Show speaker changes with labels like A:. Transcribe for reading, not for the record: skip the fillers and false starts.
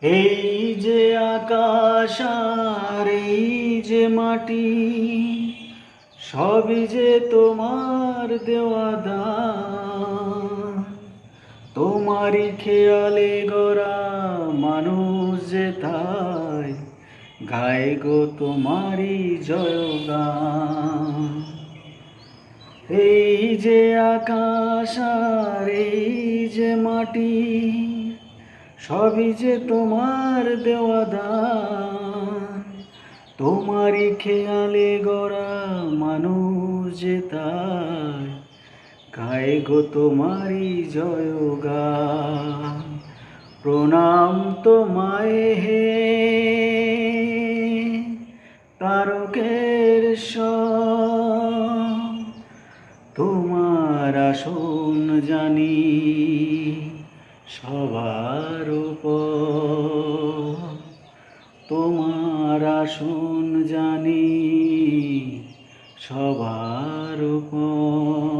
A: এই যে আকাশ আর এই যে মাটি, সবই যে তোমার দেওয়া দান। তোমারই খেয়ালে গড়া মানুষ যে তাই গায় গো তোমারই জয়গান। এই যে আকাশ আর এই যে মাটি, সবই যে তোমার দেওয়া দান। তোমারই খেয়ালে গড়া মানুষ যে তাই গায় গো তোমারই জয়গান। প্রণাম তোমায় হে তারকের স্বর, তোমার আসন জানি সবার উপর। তোমার আসন জানি সবার উপর।